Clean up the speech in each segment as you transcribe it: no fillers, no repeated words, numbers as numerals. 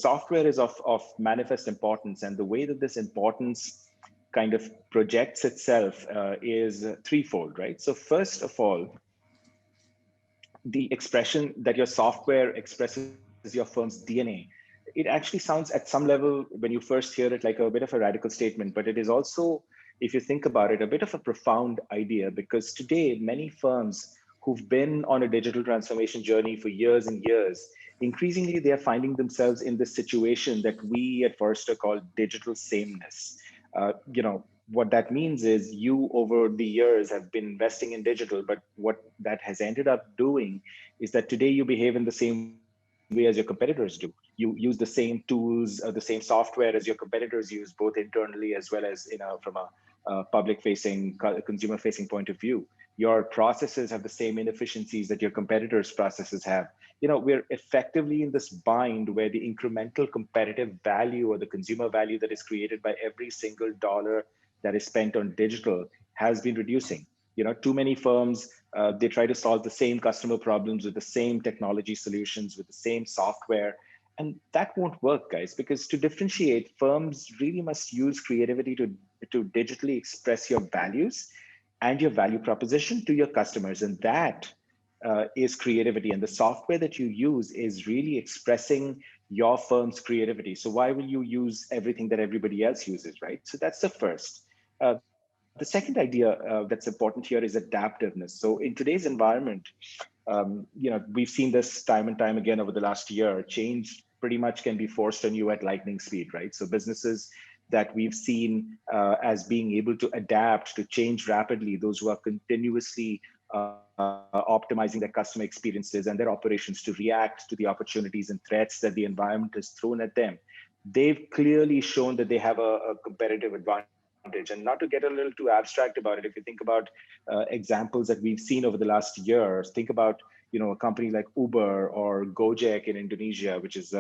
software is of manifest importance, and the way that this importance kind of projects itself is threefold, right? So first of all, the expression that your software expresses your firm's DNA. It actually sounds at some level, when you first hear it, like a bit of a radical statement, but it is also, if you think about it, a bit of a profound idea, because today many firms who've been on a digital transformation journey for years and years, increasingly they are finding themselves in this situation that we at Forrester call digital sameness. What that means is you over the years have been investing in digital, but what that has ended up doing is that today you behave in the same way as your competitors do. You use the same tools, the same software as your competitors use, both internally as well as from a public-facing, consumer-facing point of view. Your processes have the same inefficiencies that your competitors' processes have. We're effectively in this bind where the incremental competitive value or the consumer value that is created by every single dollar that is spent on digital has been reducing. Too many firms, they try to solve the same customer problems with the same technology solutions, with the same software. And that won't work, guys, because to differentiate, firms really must use creativity to digitally express your values and your value proposition to your customers. And that is creativity. And the software that you use is really expressing your firm's creativity. So why will you use everything that everybody else uses, right? So that's the first. The second idea that's important here is adaptiveness. So in today's environment, we've seen this time and time again over the last year. Change pretty much can be forced on you at lightning speed, right? So businesses that we've seen as being able to adapt to change rapidly, those who are continuously optimizing their customer experiences and their operations to react to the opportunities and threats that the environment has thrown at them, they've clearly shown that they have a competitive advantage. And not to get a little too abstract about it, if you think about examples that we've seen over the last year, think about a company like Uber or Gojek in Indonesia, which is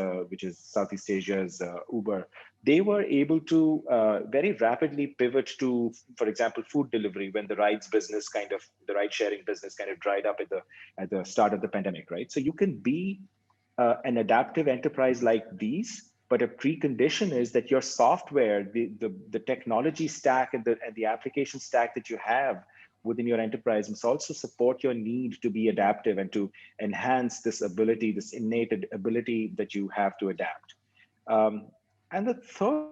Southeast Asia's Uber. They were able to very rapidly pivot to, for example, food delivery when the ride sharing business kind of dried up at the start of the pandemic, right? So you can be an adaptive enterprise like these, but a precondition is that your software, the technology stack and the application stack that you have within your enterprise must also support your need to be adaptive and to enhance this ability, this innate ability that you have to adapt. And the third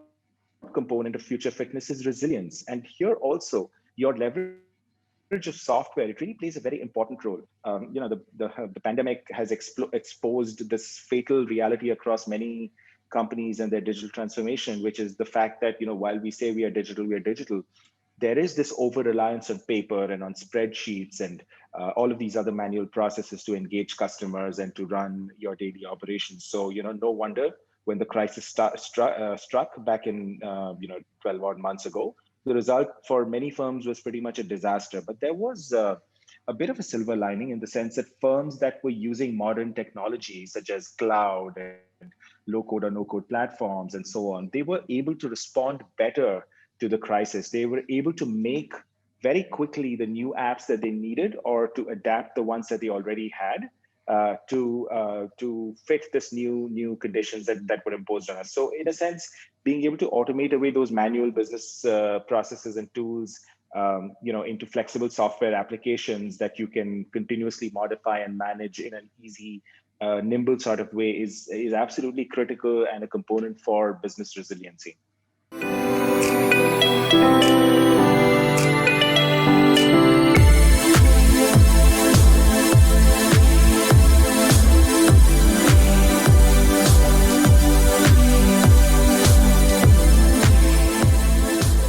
component of future fitness is resilience. And here also, your leverage of software, it really plays a very important role. The pandemic has exposed this fatal reality across many companies and their digital transformation, which is the fact that, while we say we are digital, there is this over-reliance on paper and on spreadsheets and all of these other manual processes to engage customers and to run your daily operations. So, no wonder when the crisis struck back in 12 odd months ago, the result for many firms was pretty much a disaster. But there was a bit of a silver lining in the sense that firms that were using modern technology, such as cloud and low-code or no-code platforms and so on, they were able to respond better to the crisis. They were able to make very quickly the new apps that they needed or to adapt the ones that they already had to fit this new conditions that were imposed on us. So in a sense, being able to automate away those manual business processes and tools into flexible software applications that you can continuously modify and manage in an easy, nimble sort of way is absolutely critical and a component for business resiliency.